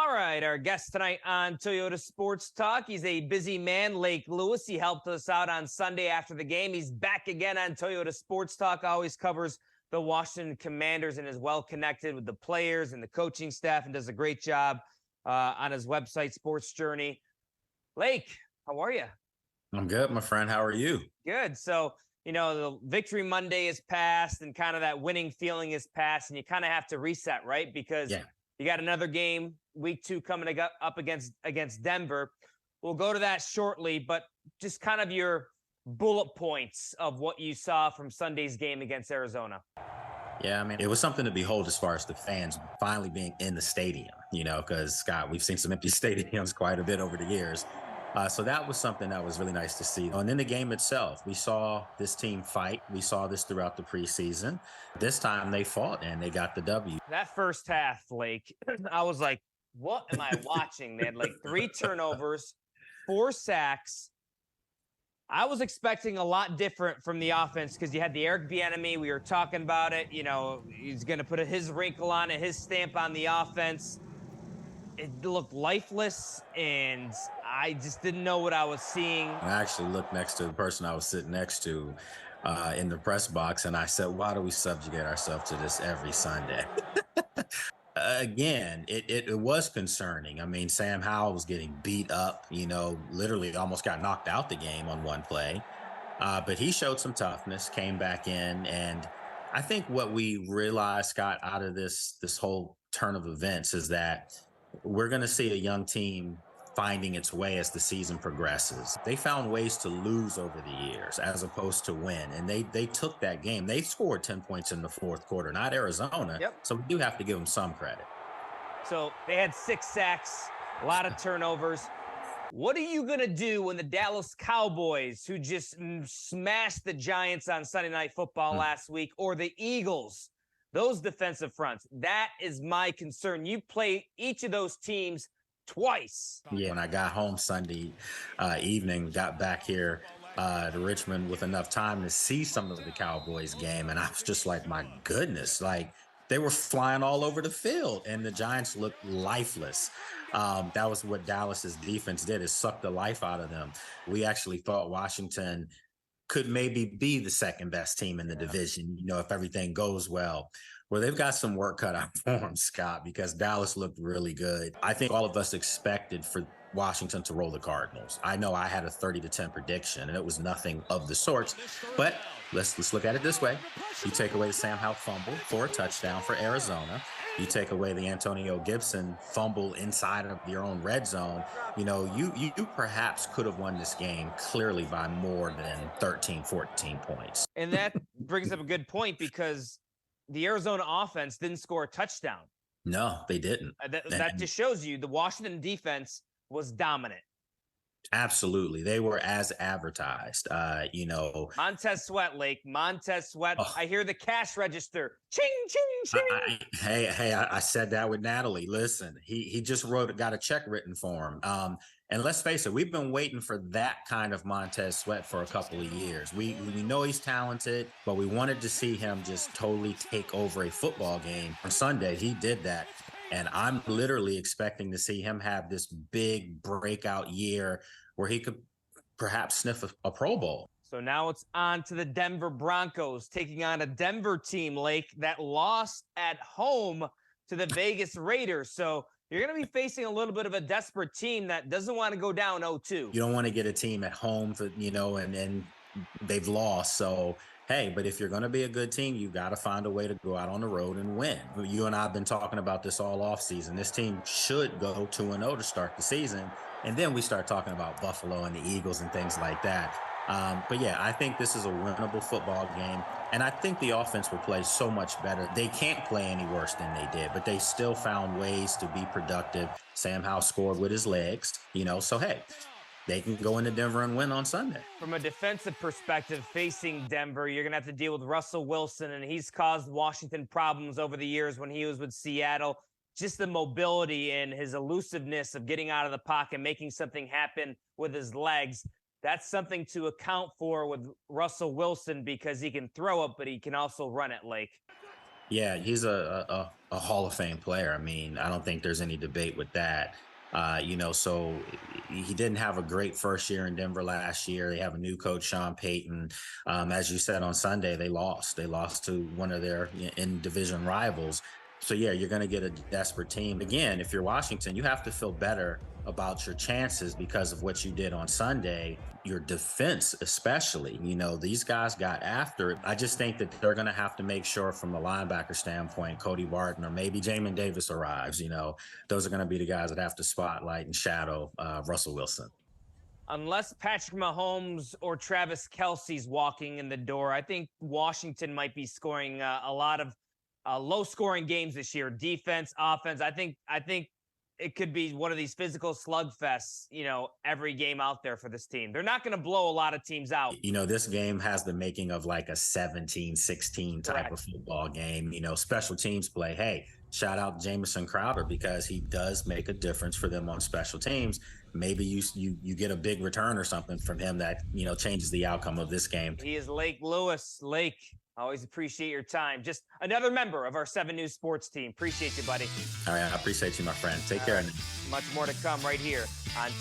All right, our guest tonight on Toyota Sports Talk. He's a busy man, Lake Lewis. He helped us out on Sunday after the game. He's back again on Toyota Sports Talk. Always covers the Washington Commanders and is well connected with the players and the coaching staff and does a great job on his website, Sports Journey. Lake, how are you? I'm good, my friend. How are you? Good. So, you know, the Victory Monday is passed and kind of that winning feeling is passed, and you kind of have to reset, right? Because you got another game, week 2 coming up against Denver. We'll go to that shortly, but just kind of your bullet points of what you saw from Sunday's game against Arizona. Yeah, I mean, it was something to behold as far as the fans finally being in the stadium, you know, because, Scott, we've seen some empty stadiums quite a bit over the years. So that was something that was really nice to see. And in the game itself, we saw this team fight. We saw this throughout the preseason. This time they fought and they got the W. That first half, Lake, I was like, what am I watching? They had like 3 turnovers, 4 sacks. I was expecting a lot different from the offense because you had the Eric Bieniemy. We were talking about it. You know, he's going to put his wrinkle on it, his stamp on the offense. It looked lifeless, and I just didn't know what I was seeing. I actually looked next to the person I was sitting next to in the press box, and I said, why do we subjugate ourselves to this every Sunday? Again, it was concerning. I mean, Sam Howell was getting beat up, you know, literally almost got knocked out the game on one play. But he showed some toughness, came back in. And I think what we realized, Scott, out of this whole turn of events is that we're going to see a young team finding its way as the season progresses. They found ways to lose over the years as opposed to win. And they took that game. They scored 10 points in the fourth quarter, not Arizona. Yep. So we do have to give them some credit. So they had 6 sacks, a lot of turnovers. What are you going to do when the Dallas Cowboys, who just smashed the Giants on Sunday Night Football last week, or the Eagles, those defensive fronts? That is my concern. You play each of those teams twice. Yeah, when I got home Sunday evening, got back here to Richmond with enough time to see some of the Cowboys game, and I was just like, my goodness, like they were flying all over the field, and the Giants looked lifeless. That was what Dallas's defense did, is suck the life out of them. We actually thought Washington could maybe be the second best team in the division, you know, if everything goes well. Well, they've got some work cut out for them, Scott, because Dallas looked really good. I think all of us expected for Washington to roll the Cardinals. I know I had a 30-10 prediction, and it was nothing of the sorts. But let's look at it this way. You take away the Sam Howell fumble for a touchdown for Arizona. You take away the Antonio Gibson fumble inside of your own red zone. You know, you perhaps could have won this game clearly by more than 13, 14 points. And that brings up a good point, because the Arizona offense didn't score a touchdown. No, they didn't. That just shows you the Washington defense was dominant. Absolutely. They were as advertised, you know. Montez Sweat, Lake. Montez Sweat. Oh. I hear the cash register. Ching, ching, ching. I said that with Natalie. Listen, he just got a check written for him. And let's face it, we've been waiting for that kind of Montez Sweat for a couple of years. We know he's talented, but we wanted to see him just totally take over a football game. On Sunday, he did that. And I'm literally expecting to see him have this big breakout year where he could perhaps sniff a Pro Bowl. So now it's on to the Denver Broncos, taking on a Denver team, Lake, that lost at home to the Vegas Raiders. So you're going to be facing a little bit of a desperate team that doesn't want to go down 0-2. You don't want to get a team at home, for, you know, and then they've lost. So, hey, but if you're going to be a good team, you got to find a way to go out on the road and win. You and I have been talking about this all offseason. This team should go 2-0 to start the season. And then we start talking about Buffalo and the Eagles and things like that. But yeah, I think this is a winnable football game. And I think the offense will play so much better. They can't play any worse than they did, but they still found ways to be productive. Sam Howell scored with his legs, you know, so hey, they can go into Denver and win on Sunday. From a defensive perspective, facing Denver, you're going to have to deal with Russell Wilson, and he's caused Washington problems over the years when he was with Seattle. Just the mobility and his elusiveness of getting out of the pocket, making something happen with his legs. That's something to account for with Russell Wilson, because he can throw it, but he can also run it, Lake. Yeah, he's a Hall of Fame player. I mean, I don't think there's any debate with that. So he didn't have a great first year in Denver last year. They have a new coach, Sean Payton. As you said on Sunday, they lost. They lost to one of their in division rivals. So yeah, you're going to get a desperate team. Again, if you're Washington, you have to feel better about your chances because of what you did on Sunday. Your defense, especially, these guys got after it. I just think that they're going to have to make sure from the linebacker standpoint, Cody Barton or maybe Jamin Davis arrives. Those are going to be the guys that have to spotlight and shadow Russell Wilson. Unless Patrick Mahomes or Travis Kelce's walking in the door, I think Washington might be scoring a lot of low-scoring games this year. Defense, offense. I think it could be one of these physical slugfests. Every game out there for this team. They're not going to blow a lot of teams out. This game has the making of like a 17-16 type of football game. Special teams play. Hey, shout out Jamison Crowder because he does make a difference for them on special teams. Maybe you get a big return or something from him that changes the outcome of this game. He is Lake Lewis. Lake, always appreciate your time. Just another member of our 7 News Sports team. Appreciate you, buddy. All right, I appreciate you, my friend. Take care. Much more to come right here on